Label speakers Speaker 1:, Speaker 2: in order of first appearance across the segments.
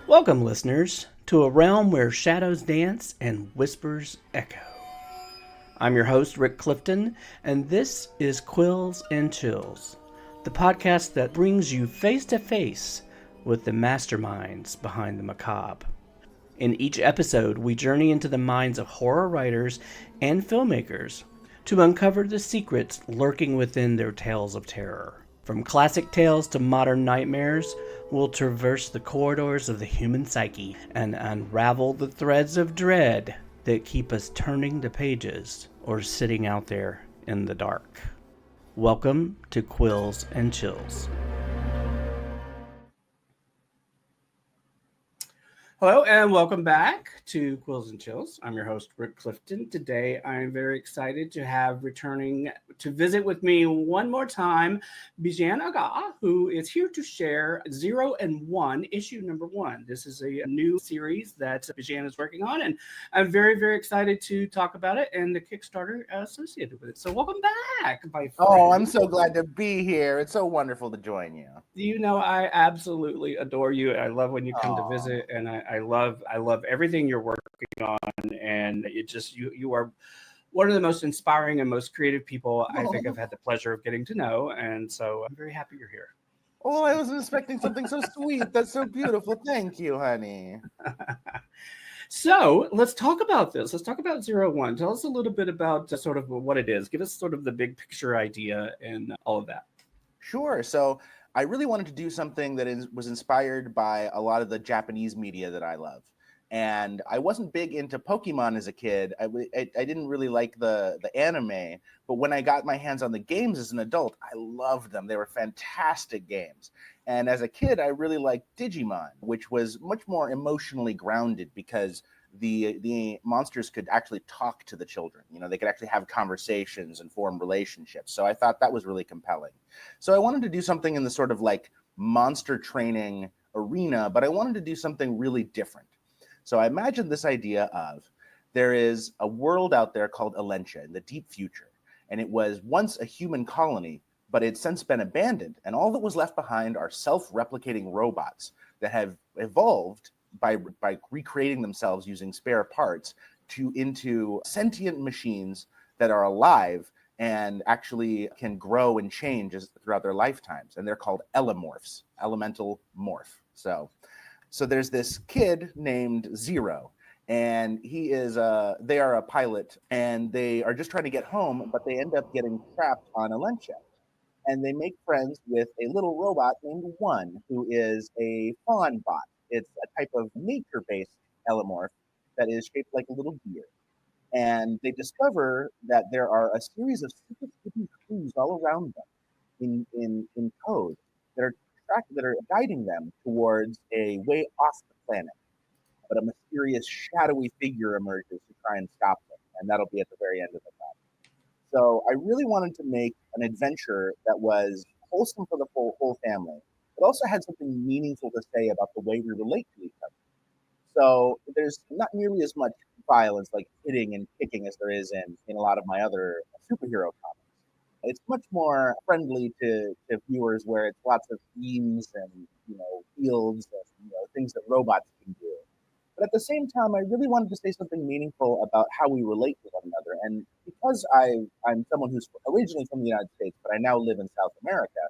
Speaker 1: Welcome, listeners, to a realm where shadows dance and whispers echo. I'm your host, Rick Clifton, and this is Quills and Chills, the podcast that brings you face to face with the masterminds behind the macabre. In each episode, we journey into the minds of horror writers and filmmakers to uncover the secrets lurking within their tales of terror. From classic tales to modern nightmares, we'll traverse the corridors of the human psyche and unravel the threads of dread that keep us turning the pages or sitting out there in the dark. Welcome to Quills and Chills. Hello and welcome back to Quills and Chills. I'm your host, Rick Clifton. Today I'm very excited to have returning to visit with me one more time, Bijhan Agha, who is here to share 0 and 1, issue number 1. This is a new series that Bijhan is working on, and I'm very, very excited to talk about it and the Kickstarter associated with it. So welcome back, my friend.
Speaker 2: Oh, I'm so glad to be here. It's so wonderful to join you.
Speaker 1: You know, I absolutely adore you. I love when you come to visit, and I love everything you're working on. And it just you are one of the most inspiring and most creative people I think I've had the pleasure of getting to know. And so I'm very happy you're here.
Speaker 2: Oh, I wasn't expecting something so sweet. That's so beautiful. Thank you, honey.
Speaker 1: So let's talk about this. Let's talk about 0-1. Tell us a little bit about sort of what it is. Give us sort of the big picture idea and all of that.
Speaker 2: Sure. So I really wanted to do something that was inspired by a lot of the Japanese media that I love. And I wasn't big into Pokemon as a kid. I didn't really like the anime, but when I got my hands on the games as an adult, I loved them. They were fantastic games. And as a kid, I really liked Digimon, which was much more emotionally grounded because the monsters could actually talk to the children. You know, they could actually have conversations and form relationships. So I thought that was really compelling. So I wanted to do something in the sort of like monster training arena, but I wanted to do something really different. So I imagined this idea of there is a world out there called Alentia in the deep future, and it was once a human colony, but it's since been abandoned, and all that was left behind are self-replicating robots that have evolved by recreating themselves using spare parts into sentient machines that are alive and actually can grow and change throughout their lifetimes, and they're called elemorphs, elemental morph. So there's this kid named Zero, and they are a pilot, and they are just trying to get home, but they end up getting trapped on Alentia. And they make friends with a little robot named One, who is a fawn bot. It's a type of nature-based elemorph that is shaped like a little deer. And they discover that there are a series of secret hidden clues all around them in code that are guiding them towards a way off the planet. But a mysterious shadowy figure emerges to try and stop them, and that'll be at the very end of the film. So I really wanted to make an adventure that was wholesome for the whole family, but also had something meaningful to say about the way we relate to each other. So there's not nearly as much violence, like hitting and kicking, as there is in a lot of my other superhero comics. It's much more friendly to viewers, where it's lots of themes and fields and things that robots can do. But at the same time, I really wanted to say something meaningful about how we relate to one another. And because I'm someone who's originally from the United States, but I now live in South America,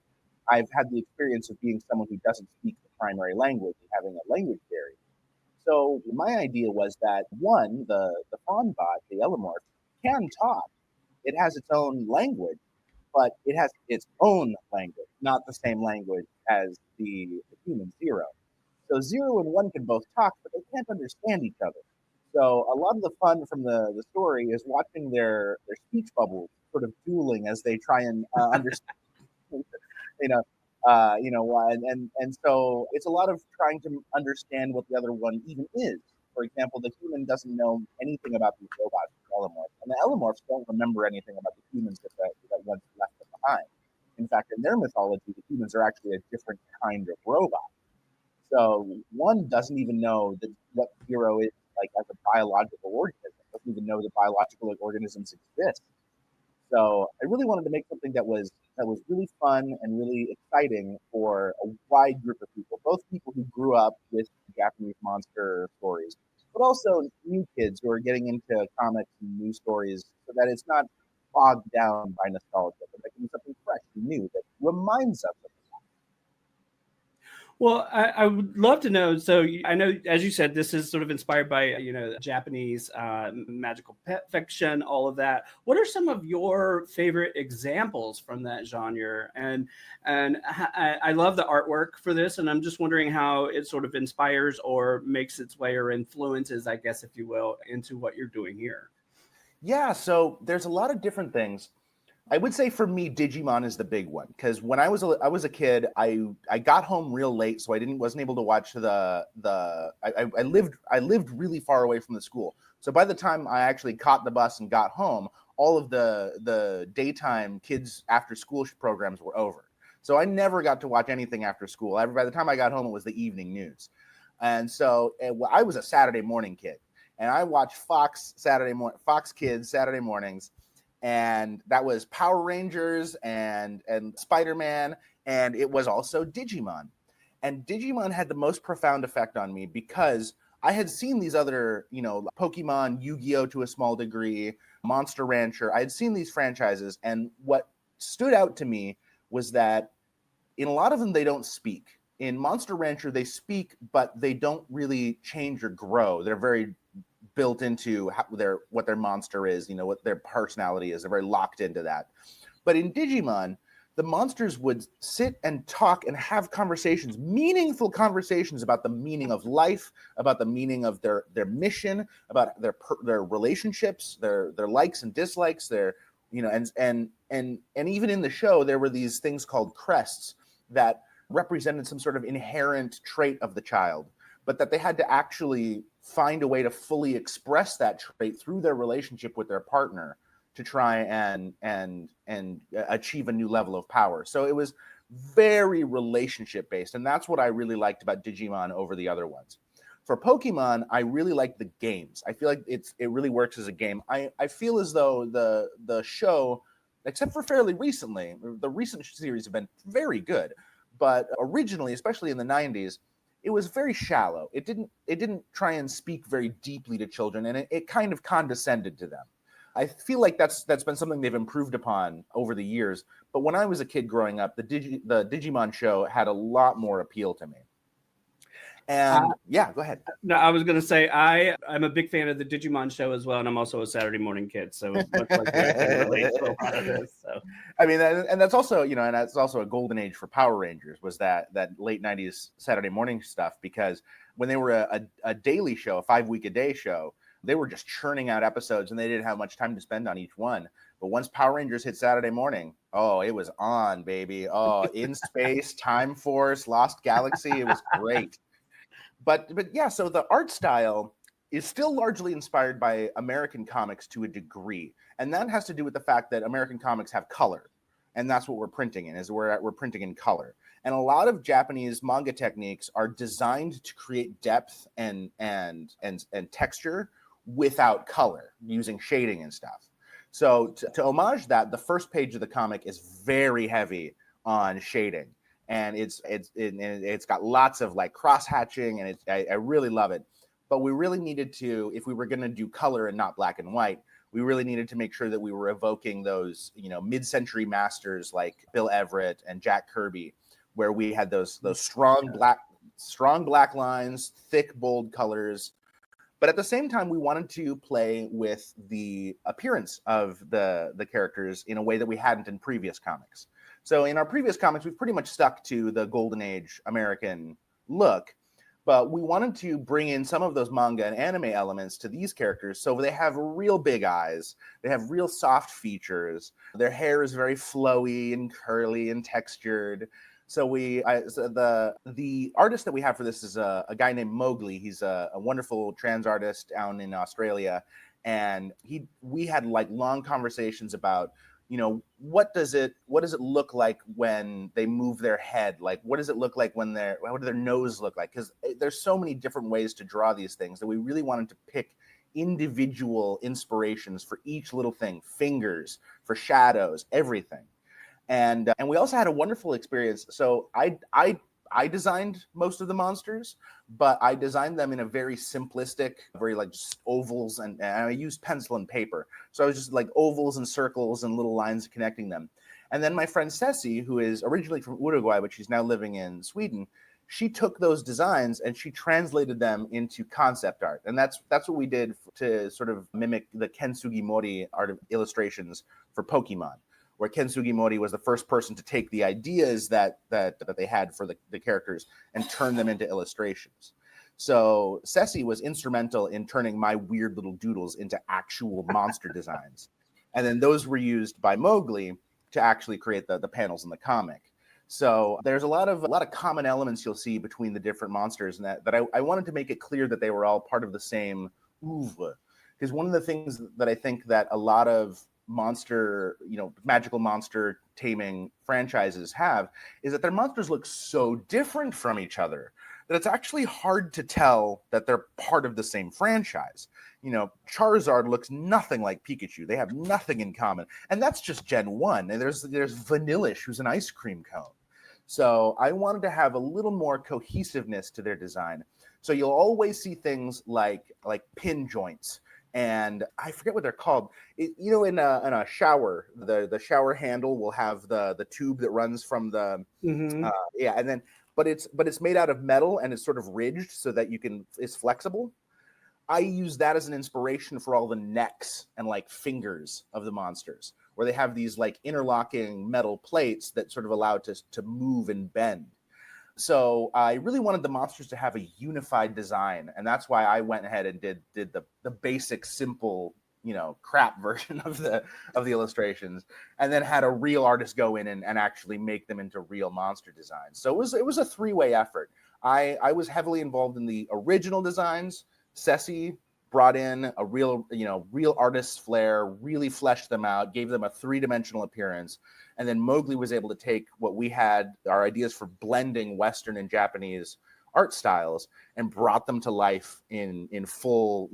Speaker 2: I've had the experience of being someone who doesn't speak the primary language and having a language barrier. So my idea was that one, the fawn bot, the Elemorph, can talk. It has its own language, but it has its own language, not the same language as the human Zero. So 0 and 1 can both talk, but they can't understand each other. So a lot of the fun from the story is watching their speech bubbles sort of dueling as they try and understand, you know, and so it's a lot of trying to understand what the other one even is. For example, the human doesn't know anything about these robots, the Elemorphs, and the Elemorphs don't remember anything about the humans that once left them behind. In fact, in their mythology, the humans are actually a different kind of robot. So one doesn't even know that what Zero is like as a biological organism. Doesn't even know that biological organisms exist. So I really wanted to make something that was really fun and really exciting for a wide group of people. Both people who grew up with Japanese monster stories, but also new kids who are getting into comics and new stories so that it's not bogged down by nostalgia, but that can be something fresh and new that reminds us of.
Speaker 1: Well, I would love to know. So I know, as you said, this is sort of inspired by, Japanese magical pet fiction, all of that. What are some of your favorite examples from that genre? And I love the artwork for this, and I'm just wondering how it sort of inspires or makes its way or influences, I guess, if you will, into what you're doing here.
Speaker 2: Yeah, so there's a lot of different things. I would say for me, Digimon is the big one because when I was a kid, I got home real late, so I wasn't able to watch I lived really far away from the school. So by the time I actually caught the bus and got home, all of the daytime kids after school programs were over. So I never got to watch anything after school. By the time I got home, it was the evening news, and so I was a Saturday morning kid, and I watched Fox Kids Saturday mornings, and that was Power Rangers and Spider-Man, and it was also Digimon. And Digimon had the most profound effect on me because I had seen these other, Pokemon, Yu-Gi-Oh to a small degree, Monster Rancher. I had seen these franchises, and what stood out to me was that in a lot of them they don't speak. In Monster Rancher they speak, but they don't really change or grow. They're very built into what their monster is, what their personality is. They're very locked into that. But in Digimon, the monsters would sit and talk and have conversations, meaningful conversations about the meaning of life, about the meaning of their mission, about their relationships, their likes and dislikes, and even in the show there were these things called crests that represented some sort of inherent trait of the child, but that they had to actually find a way to fully express that trait through their relationship with their partner to try and achieve a new level of power. So it was very relationship based, and that's what I really liked about Digimon over the other ones. For Pokemon, I really like the games. I feel like it really works as a game. I feel as though the show, except for fairly recently, the recent series have been very good, but originally, especially in the 90s, it was very shallow. It didn't try and speak very deeply to children, and it kind of condescended to them. I feel like that's been something they've improved upon over the years. But when I was a kid growing up, the Digimon show had a lot more appeal to me. And yeah, go ahead.
Speaker 1: No, I was going to say I'm a big fan of the Digimon show as well, and I'm also a Saturday morning kid, so much like you, I can relate to a lot of this. So
Speaker 2: I mean, and that's also and that's also a golden age for Power Rangers, was that late '90s Saturday morning stuff, because when they were a daily show, a 5-week-a-day show, they were just churning out episodes, and they didn't have much time to spend on each one. But once Power Rangers hit Saturday morning, oh, it was on, baby. Oh, In Space, Time Force, Lost Galaxy, it was great. But yeah, so the art style is still largely inspired by American comics to a degree, and that has to do with the fact that American comics have color, and that's what we're printing in. We're printing in color, and a lot of Japanese manga techniques are designed to create depth and texture without color, using shading and stuff. So to homage that, the first page of the comic is very heavy on shading, and it's got lots of like cross hatching, and I really love it. But we really needed to, if we were going to do color and not black and white, we really needed to make sure that we were evoking those mid-century masters like Bill Everett and Jack Kirby, where we had those strong black lines, thick bold colors. But at the same time, we wanted to play with the appearance of the characters in a way that we hadn't in previous comics. So in our previous comics, we've pretty much stuck to the Golden Age American look, but we wanted to bring in some of those manga and anime elements to these characters. So they have real big eyes, they have real soft features, their hair is very flowy and curly and textured. So the artist that we have for this is a guy named Mowgli. He's a wonderful trans artist down in Australia, and we had like long conversations about, what does it look like when they move their head? Like, what does it look like what do their nose look like? Because there's so many different ways to draw these things that we really wanted to pick individual inspirations for each little thing, fingers, for shadows, everything. And we also had a wonderful experience. So I I designed most of the monsters, but I designed them in a very simplistic, very like just ovals, and I used pencil and paper. So I was just like ovals and circles and little lines connecting them. And then my friend Ceci, who is originally from Uruguay, but she's now living in Sweden, she took those designs and she translated them into concept art. And that's what we did to sort of mimic the Ken Sugimori art of illustrations for Pokemon, where Ken Sugimori was the first person to take the ideas that they had for the characters and turn them into illustrations. So Ceci was instrumental in turning my weird little doodles into actual monster designs. And then those were used by Mowgli to actually create the panels in the comic. So there's a lot of common elements you'll see between the different monsters, and that I wanted to make it clear that they were all part of the same oeuvre. Because one of the things that I think that a lot of monster, magical monster taming franchises have is that their monsters look so different from each other that it's actually hard to tell that they're part of the same franchise. Charizard looks nothing like Pikachu. They have nothing in common. And that's just Gen 1. And there's Vanillish, who's an ice cream cone. So I wanted to have a little more cohesiveness to their design. So you'll always see things like pin joints. And I forget what they're called. In a shower, the shower handle will have the tube that runs from the and then but it's made out of metal and it's sort of ridged so that it's flexible. I use that as an inspiration for all the necks and like fingers of the monsters, where they have these like interlocking metal plates that sort of allow it to move and bend. So I really wanted the monsters to have a unified design, and that's why I went ahead and did the basic, simple, crap version of the illustrations, and then had a real artist go in and actually make them into real monster designs. So it was a three-way effort. I was heavily involved in the original designs. Ceci brought in a real artist's flair, really fleshed them out, gave them a three-dimensional appearance. And then Mowgli was able to take what we had, our ideas for blending Western and Japanese art styles, and brought them to life in full,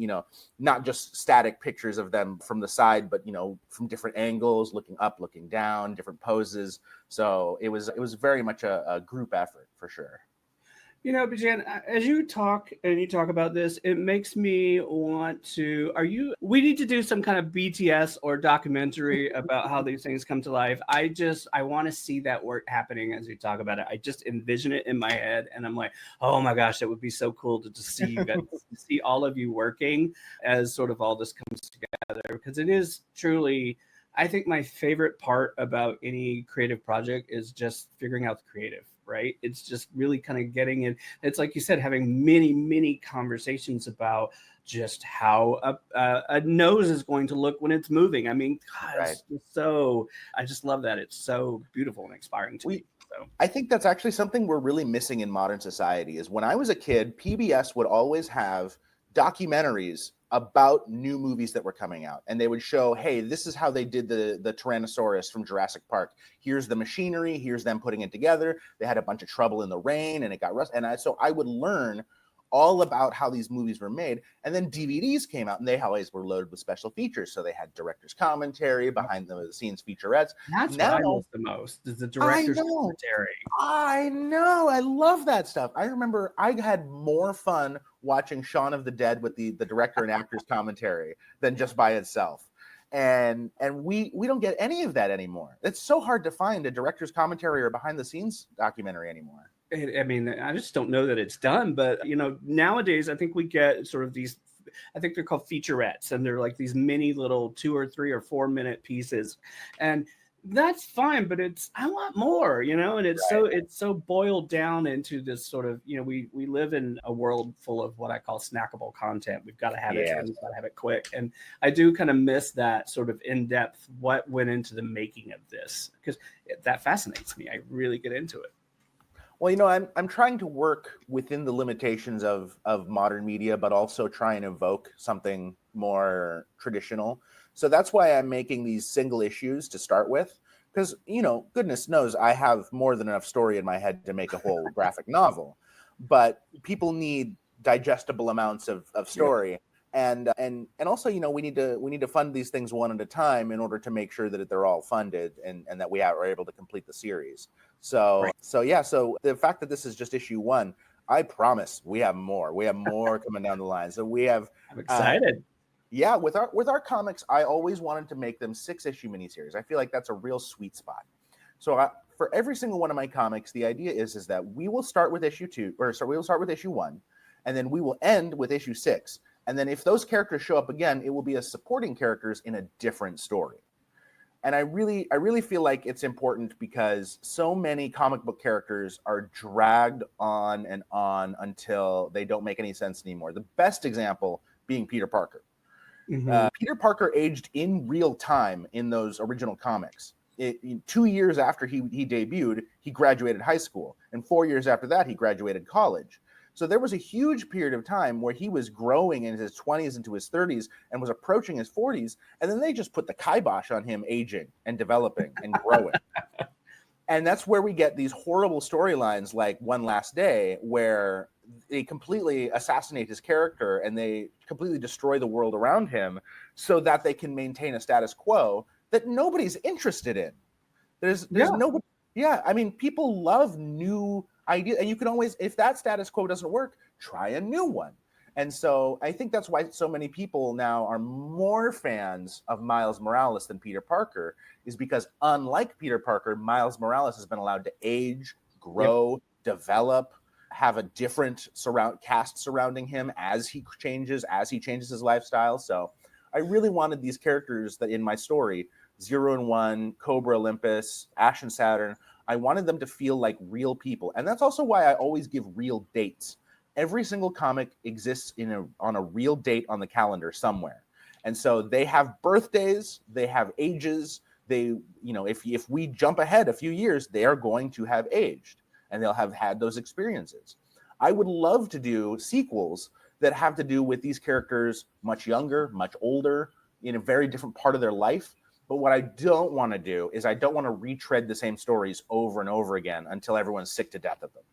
Speaker 2: not just static pictures of them from the side, but, from different angles, looking up, looking down, different poses. So it was very much a group effort for sure.
Speaker 1: Bijhan, as you talk about this, it makes me want to. We need to do some kind of BTS or documentary about how these things come to life. I want to see that work happening as you talk about it. I just envision it in my head, and I'm like, oh my gosh, that would be so cool to see you guys, see all of you working as sort of all this comes together, because it is truly. I think my favorite part about any creative project is just figuring out the creative. Right? It's just really kind of getting in. It's like you said, having many, many conversations about just how a nose is going to look when it's moving. I mean, God,
Speaker 2: Right.
Speaker 1: I just love that. It's so beautiful and inspiring to me. So
Speaker 2: I think that's actually something we're really missing in modern society. Is when I was a kid, PBS would always have documentaries about new movies that were coming out, and they would show, hey, this is how they did the Tyrannosaurus from Jurassic Park. Here's the machinery, here's them putting it together. They had a bunch of trouble in the rain and it got rust. So I would learn all about how these movies were made. And then DVDs came out, and they always were loaded with special features. So they had director's commentary, behind the scenes featurettes.
Speaker 1: That's what I love the most, is the director's commentary.
Speaker 2: I know. I love that stuff. I remember I had more fun watching Shaun of the Dead with the director and actor's commentary than just by itself. And we don't get any of that anymore. It's so hard to find a director's commentary or behind the scenes documentary anymore.
Speaker 1: I mean, I just don't know that it's done, but nowadays I think we get sort of these, I think they're called featurettes, and they're like these mini little 2 or 3 or 4 minute pieces, and that's fine, but I want more, and it's right. It's so boiled down into this sort of, we live in a world full of what I call snackable content. We've got to have it, and we've got to have it quick. And I do kind of miss that sort of in-depth, what went into the making of this, because that fascinates me. I really get into it.
Speaker 2: Well, I'm trying to work within the limitations of modern media, but also try and evoke something more traditional. So that's why I'm making these single issues to start with, because, goodness knows I have more than enough story in my head to make a whole graphic novel, but people need digestible amounts of story. And also, we need to fund these things one at a time in order to make sure that they're all funded and that we are able to complete the series. So
Speaker 1: Right.
Speaker 2: so the fact that this is just issue 1, I promise we have more. We have more coming down the line. So we have
Speaker 1: I'm excited.
Speaker 2: yeah, with our comics, I always wanted to make them 6-issue miniseries. I feel like that's a real sweet spot. So for every single one of my comics, the idea is that we will start with issue 2, or sorry, we will start with issue 1, and then we will end with issue 6. And then if those characters show up again, it will be as supporting characters in a different story. And I really feel like it's important because so many comic book characters are dragged on and on until they don't make any sense anymore. The best example being Peter Parker. Peter Parker aged in real time in those original comics. 2 years after he debuted, he graduated high school, and 4 years after that, he graduated college. So there was a huge period of time where he was growing in his 20s into his 30s and was approaching his 40s, and then they just put the kibosh on him aging and developing and growing. And that's where we get these horrible storylines like One Last Day, where they completely assassinate his character and they completely destroy the world around him so that they can maintain a status quo that nobody's interested in. There's nobody. Yeah, I mean, people love new ideas, and you can always, if that status quo doesn't work, try a new one. And so I think that's why so many people now are more fans of Miles Morales than Peter Parker, is because unlike Peter Parker, Miles Morales has been allowed to age, grow, develop, have a different cast surrounding him as he changes his lifestyle. So I really wanted these characters that in my story, 0 and 1, Cobra Olympus, Ash and Saturn, I wanted them to feel like real people. And that's also why I always give real dates. Every single comic exists on a real date on the calendar somewhere. And so they have birthdays, they have ages, if we jump ahead a few years, they are going to have aged and they'll have had those experiences. I would love to do sequels that have to do with these characters much younger, much older, in a very different part of their life. But what I don't want to do is I don't want to retread the same stories over and over again until everyone's sick to death of them.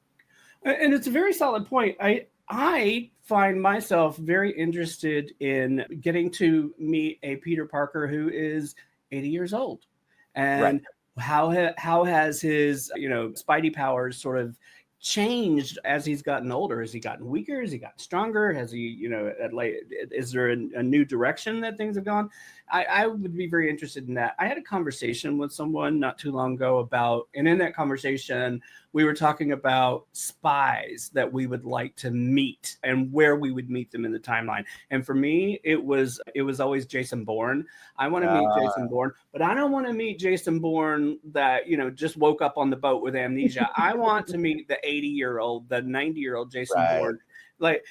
Speaker 1: And it's a very solid point. I find myself very interested in getting to meet a Peter Parker who is 80 years old, and how has his Spidey powers sort of changed as he's gotten older? Has he gotten weaker? Has he gotten stronger? Has he, is there a new direction that things have gone? I would be very interested in that. I had a conversation with someone not too long ago and in that conversation, we were talking about spies that we would like to meet and where we would meet them in the timeline. And for me, it was always Jason Bourne. I want to meet Jason Bourne, but I don't want to meet Jason Bourne that, just woke up on the boat with amnesia. I want to meet the 80-year-old, the 90-year-old Jason Bourne. Like,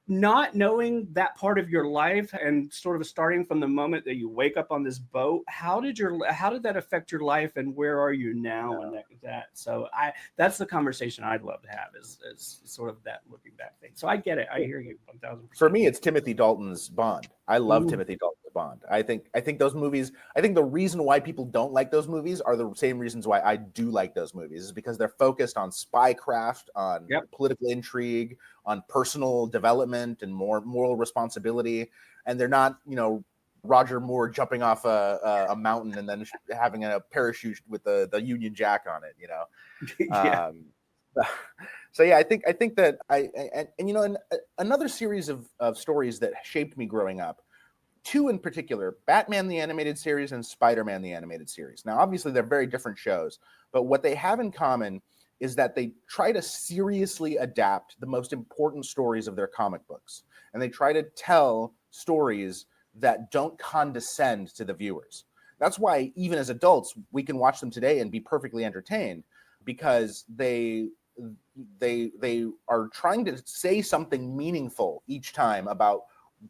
Speaker 1: not knowing that part of your life and sort of starting from the moment that you wake up on this boat, how did that affect your life and where are you now? And that. So that's the conversation I'd love to have is sort of that looking back thing. So I get it. I hear you 1000%.
Speaker 2: For me, it's Timothy Dalton's Bond. I love Timothy Dalton's Bond. I think those movies, I think the reason why people don't like those movies are the same reasons why I do like those movies, is because they're focused on spycraft, on political intrigue, on personal development and more moral responsibility. And they're not, Roger Moore jumping off a mountain and then having a parachute with the Union Jack on it, So I think that another series of stories that shaped me growing up, 2 in particular, Batman the Animated Series and Spider-Man the Animated Series. Now, obviously, they're very different shows, but what they have in common is that they try to seriously adapt the most important stories of their comic books. And they try to tell stories that don't condescend to the viewers. That's why, even as adults, we can watch them today and be perfectly entertained, because they are trying to say something meaningful each time about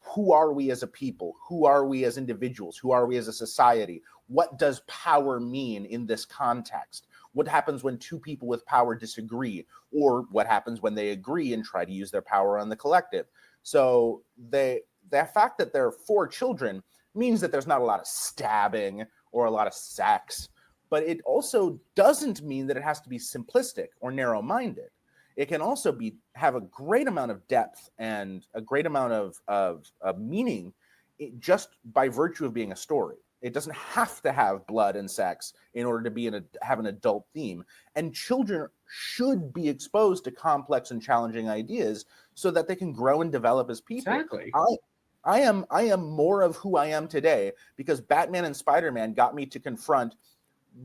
Speaker 2: who are we as a people, who are we as individuals, who are we as a society, what does power mean in this context, what happens when 2 people with power disagree, or what happens when they agree and try to use their power on the collective. So the fact that there are 4 children means that there's not a lot of stabbing or a lot of sex, but it also doesn't mean that it has to be simplistic or narrow-minded. It can also have a great amount of depth and a great amount of meaning just by virtue of being a story. It doesn't have to have blood and sex in order to have an adult theme. And children should be exposed to complex and challenging ideas so that they can grow and develop as people.
Speaker 1: Exactly.
Speaker 2: I am more of who I am today because Batman and Spider-Man got me to confront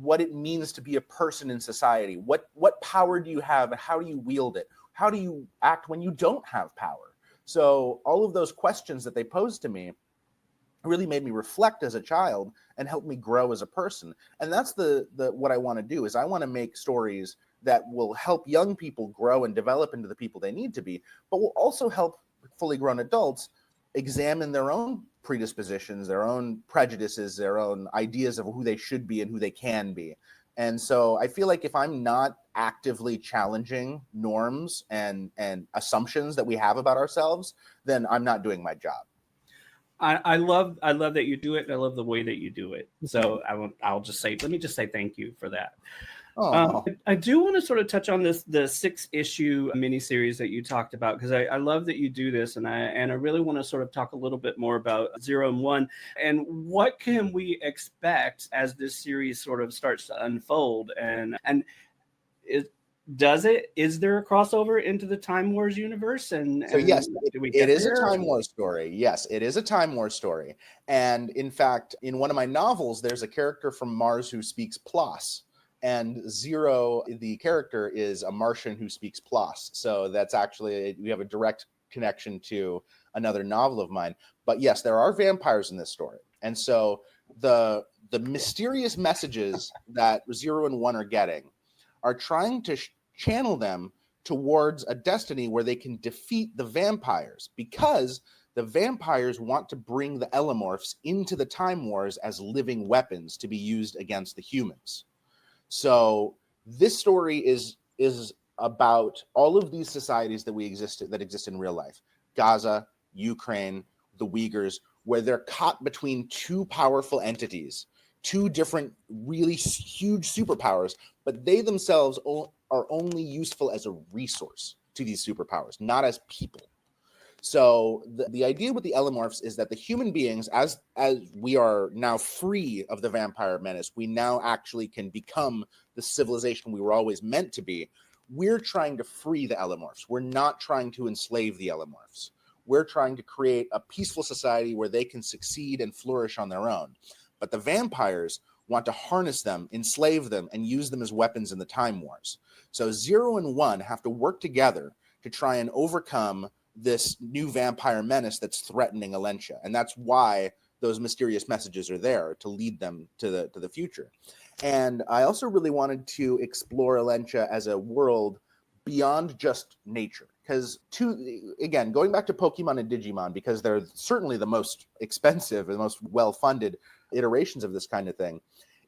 Speaker 2: what it means to be a person in society. What power do you have and how do you wield it? How do you act when you don't have power? So all of those questions that they posed to me really made me reflect as a child and helped me grow as a person. And that's the what I want to do is I want to make stories that will help young people grow and develop into the people they need to be, but will also help fully grown adults examine their own predispositions, their own prejudices, their own ideas of who they should be and who they can be. And so I feel like if I'm not actively challenging norms and assumptions that we have about ourselves, then I'm not doing my job.
Speaker 1: I love that you do it, and I love the way that you do it. So I'll just say, let me just say thank you for that. I do want to sort of touch on the 6-issue miniseries that you talked about, because I love that you do this, and I really want to sort of talk a little bit more about 0 and 1 and what can we expect as this series sort of starts to unfold, and is there a crossover into the Time Wars universe? And
Speaker 2: yes, it is
Speaker 1: there?
Speaker 2: a Time Wars story. Yes, it is a Time Wars story. And in fact, in one of my novels, there's a character from Mars who speaks Ploss. And 0, the character, is a Martian who speaks Ploss. So that's actually, we have a direct connection to another novel of mine. But yes, there are vampires in this story. And so the mysterious messages that 0 and 1 are getting are trying to channel them towards a destiny where they can defeat the vampires, because the vampires want to bring the Ellimorphs into the Time Wars as living weapons to be used against the humans. So this story is about all of these societies that exist in real life. Gaza, Ukraine, the Uyghurs, where they're caught between two powerful entities, two different really huge superpowers, but they themselves are only useful as a resource to these superpowers, not as people. So the idea with the Ellimorphs is that the human beings, as we are now free of the vampire menace, we now actually can become the civilization we were always meant to be. We're trying to free the Ellimorphs. We're not trying to enslave the Ellimorphs. We're trying to create a peaceful society where they can succeed and flourish on their own. But the vampires want to harness them, enslave them, and use them as weapons in the Time Wars. So 0 and 1 have to work together to try and overcome this new vampire menace that's threatening Alentia. And that's why those mysterious messages are there, to lead them to the future. And I also really wanted to explore Alentia as a world beyond just nature. Because, again, going back to Pokemon and Digimon, because they're certainly the most expensive and most well-funded iterations of this kind of thing.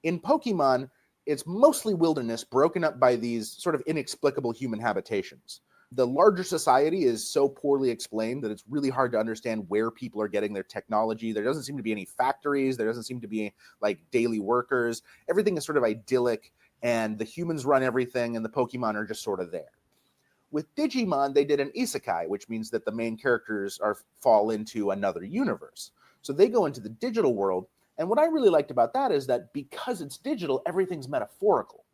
Speaker 2: In Pokemon, it's mostly wilderness broken up by these sort of inexplicable human habitations. The larger society is so poorly explained that it's really hard to understand where people are getting their technology. There doesn't seem to be any factories. There doesn't seem to be like daily workers. Everything is sort of idyllic, and the humans run everything, and the Pokemon are just sort of there. With Digimon, they did an isekai, which means that the main characters fall into another universe. So they go into the digital world, and what I really liked about that is that because it's digital, everything's metaphorical.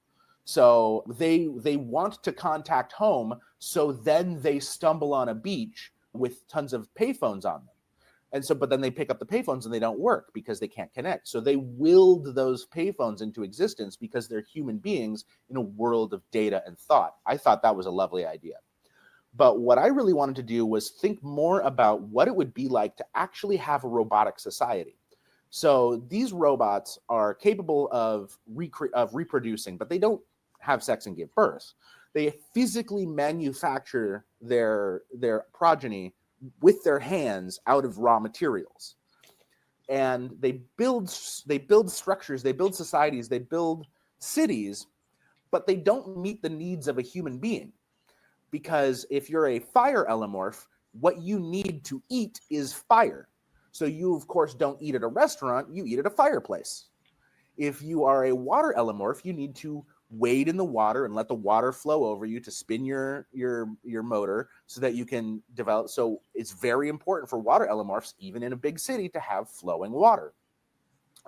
Speaker 2: So they want to contact home, so then they stumble on a beach with tons of payphones on them. And so, but then they pick up the payphones and they don't work because they can't connect. So they willed those payphones into existence because they're human beings in a world of data and thought. I thought that was a lovely idea. But what I really wanted to do was think more about what it would be like to actually have a robotic society. So these robots are capable of reproducing, but they don't have sex and give birth. They physically manufacture their progeny with their hands out of raw materials. And they build structures, they build societies, they build cities, but they don't meet the needs of a human being. Because if you're a fire Ellimorph, what you need to eat is fire. So you, of course, don't eat at a restaurant, you eat at a fireplace. If you are a water Ellimorph, you need to wade in the water and let the water flow over you to spin your motor so that you can develop. So it's very important for water Ellimorphs, even in a big city, to have flowing water.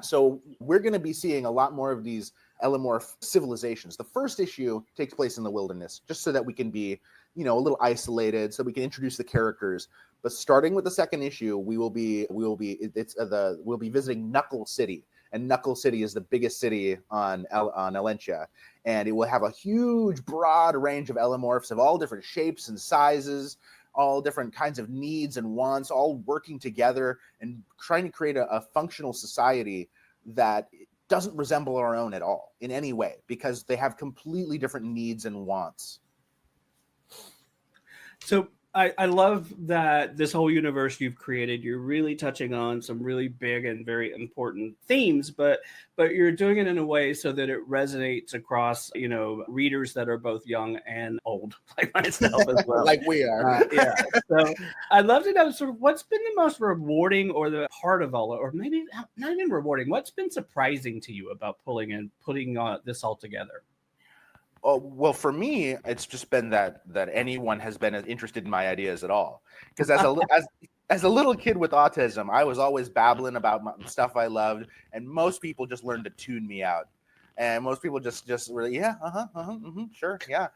Speaker 2: So we're going to be seeing a lot more of these Ellimorph civilizations. The first issue takes place in the wilderness, just so that we can be, a little isolated, so we can introduce the characters. But starting with the second issue, we'll be visiting Knuckle City, and Knuckle City is the biggest city on Elentia, and it will have a huge, broad range of Ellimorphs of all different shapes and sizes, all different kinds of needs and wants, all working together and trying to create a functional society that doesn't resemble our own at all in any way, because they have completely different needs and wants.
Speaker 1: So I love that this whole universe you've created, you're really touching on some really big and very important themes, but you're doing it in a way so that it resonates across, readers that are both young and old, like myself as well.
Speaker 2: Like we are.
Speaker 1: Yeah. So I'd love to know sort of what's been the most rewarding or the part of all, or maybe not even rewarding, what's been surprising to you about putting this all together?
Speaker 2: Oh, well, for me, it's just been that anyone has been interested in my ideas at all. Because as a little kid with autism, I was always babbling about stuff I loved, and most people just learned to tune me out. And most people just really, yeah, sure, yeah.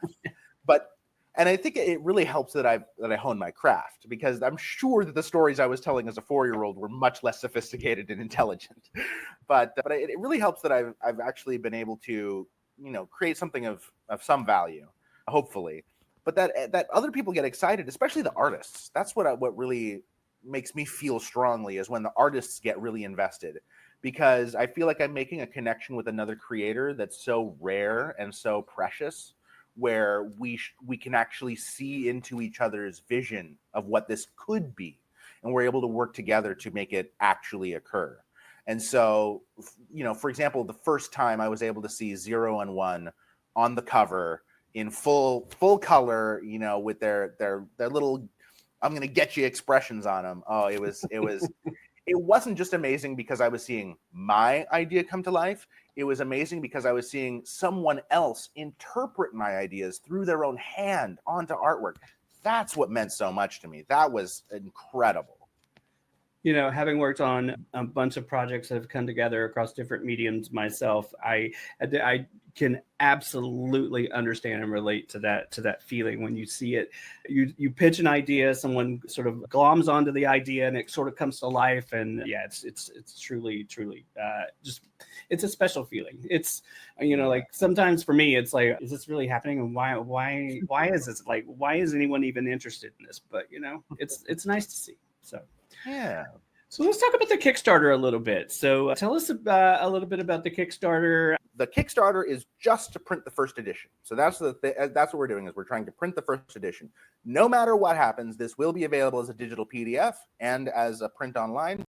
Speaker 2: And I think it really helps that I hone my craft, because I'm sure that the stories I was telling as a 4-year-old were much less sophisticated and intelligent. But it really helps that I've actually been able to, create something of some value, hopefully, but that other people get excited, especially the artists. That's what really makes me feel strongly, is when the artists get really invested, because I feel like I'm making a connection with another creator that's so rare and so precious, where we can actually see into each other's vision of what this could be, and we're able to work together to make it actually occur. And so, for example, the first time I was able to see 0 and 1 on the cover in full color, with their little "I'm gonna get you" expressions on them. Oh, it wasn't just amazing because I was seeing my idea come to life. It was amazing because I was seeing someone else interpret my ideas through their own hand onto artwork. That's what meant so much to me. That was incredible.
Speaker 1: Having worked on a bunch of projects that have come together across different mediums myself, I can absolutely understand and relate to that feeling when you see it. You pitch an idea, someone sort of gloms onto the idea, and it sort of comes to life. And yeah, it's truly just, it's a special feeling. It's, like sometimes for me, it's like, is this really happening? And why is this, like, why is anyone even interested in this? But it's nice to see. So.
Speaker 2: Yeah.
Speaker 1: So let's talk about the Kickstarter a little bit. So tell us a little bit about the Kickstarter.
Speaker 2: The Kickstarter is just to print the first edition. So that's what we're doing, is we're trying to print the first edition. No matter what happens, this will be available as a digital PDF and as a print online.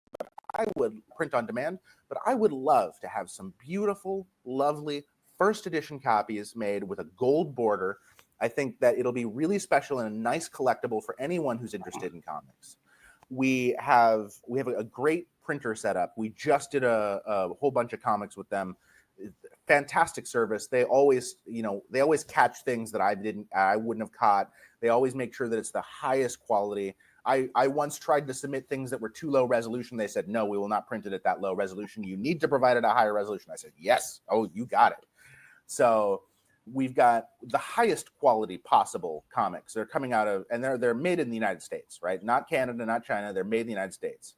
Speaker 2: I would print on demand, but I would love to have some beautiful, lovely first edition copies made with a gold border. I think that it'll be really special and a nice collectible for anyone who's interested in comics. We have a great printer set up. We just did a whole bunch of comics with them. Fantastic service. They always catch things that I wouldn't have caught. They always make sure that it's the highest quality. I once tried to submit things that were too low resolution. They said, no, we will not print it at that low resolution. You need to provide it a higher resolution. I said, yes. Oh, you got it. So we've got the highest quality possible comics. They're coming out of, and they're made in the United States, right? Not Canada, not China. They're made in the United States.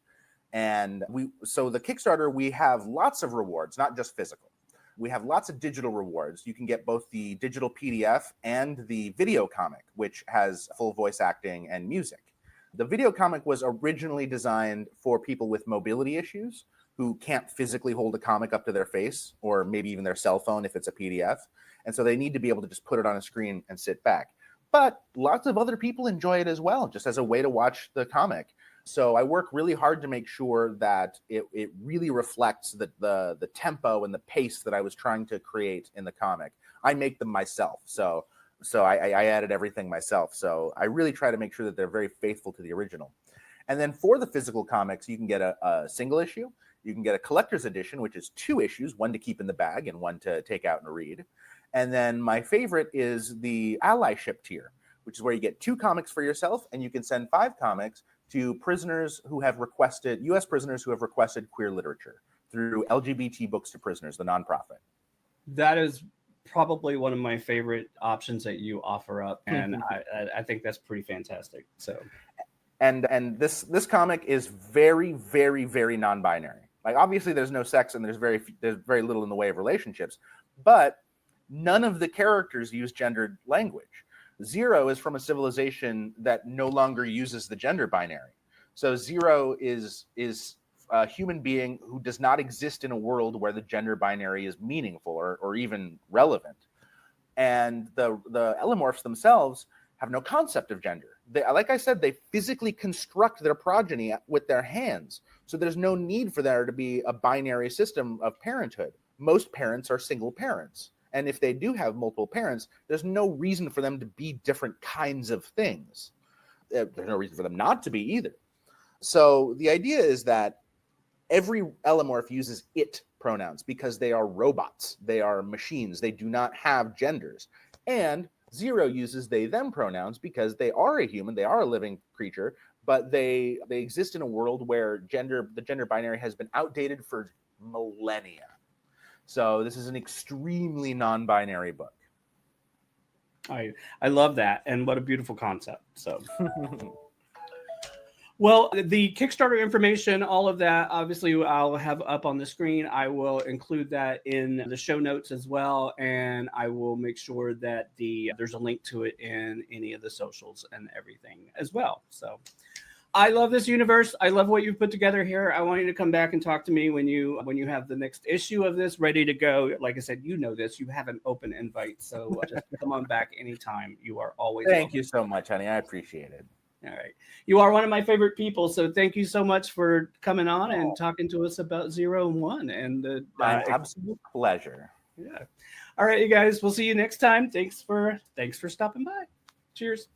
Speaker 2: And so the Kickstarter, we have lots of rewards, not just physical. We have lots of digital rewards. You can get both the digital PDF and the video comic, which has full voice acting and music. The video comic was originally designed for people with mobility issues who can't physically hold a comic up to their face, or maybe even their cell phone if it's a PDF. And so they need to be able to just put it on a screen and sit back. But lots of other people enjoy it as well, just as a way to watch the comic. So I work really hard to make sure that it really reflects the tempo and the pace that I was trying to create in the comic. I make them myself. So I added everything myself. So I really try to make sure that they're very faithful to the original. And then for the physical comics, you can get a single issue. You can get a collector's edition, which is 2 issues, one to keep in the bag and one to take out and read. And then my favorite is the allyship tier, which is where you get 2 comics for yourself, and you can send 5 comics to prisoners who have requested, U.S. prisoners who have requested queer literature through LGBT Books to Prisoners, the nonprofit.
Speaker 1: That is probably one of my favorite options that you offer up, and I think that's pretty fantastic. So,
Speaker 2: and this comic is very, very, very non-binary. Like, obviously there's no sex and there's very little in the way of relationships, but none of the characters use gendered language. Zero is from a civilization that no longer uses the gender binary. So Zero is a human being who does not exist in a world where the gender binary is meaningful or even relevant. And the Ellimorphs themselves have no concept of gender. They, like I said, they physically construct their progeny with their hands. So there's no need for there to be a binary system of parenthood. Most parents are single parents. And if they do have multiple parents, there's no reason for them to be different kinds of things. There's no reason for them not to be either. So the idea is that every Ellimorph uses it pronouns because they are robots. They are machines. They do not have genders. And Zero uses they, them pronouns because they are a human. They are a living creature, but they exist in a world where the gender binary has been outdated for millennia. So this is an extremely non-binary book.
Speaker 1: I love that, and what a beautiful concept. So, well, the Kickstarter information, all of that, obviously I'll have up on the screen. I will include that in the show notes as well, and I will make sure that there's a link to it in any of the socials and everything as well. So, I love this universe. I love what you've put together here. I want you to come back and talk to me when you have the next issue of this ready to go. Like I said, you know this. You have an open invite, so just come on back anytime. You are always
Speaker 2: Thank you so much, honey. I appreciate it.
Speaker 1: All right. You are one of my favorite people, so thank you so much for coming on and talking to us about 0 and 1. And
Speaker 2: my absolute pleasure.
Speaker 1: Yeah. All right, you guys. We'll see you next time. Thanks for stopping by. Cheers.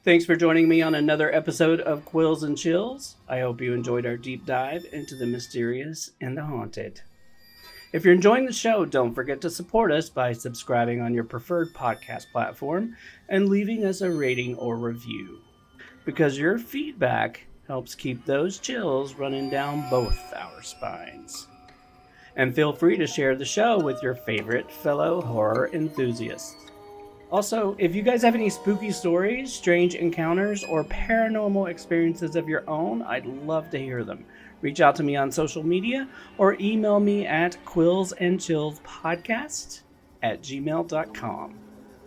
Speaker 1: Thanks for joining me on another episode of Quills and Chills. I hope you enjoyed our deep dive into the mysterious and the haunted. If you're enjoying the show, don't forget to support us by subscribing on your preferred podcast platform and leaving us a rating or review, because your feedback helps keep those chills running down both our spines. And feel free to share the show with your favorite fellow horror enthusiasts. Also, if you guys have any spooky stories, strange encounters, or paranormal experiences of your own, I'd love to hear them. Reach out to me on social media or email me at quillsandchillspodcast@gmail.com.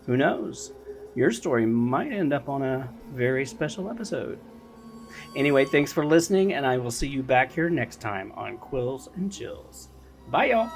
Speaker 1: Who knows? Your story might end up on a very special episode. Anyway, thanks for listening, and I will see you back here next time on Quills and Chills. Bye, y'all.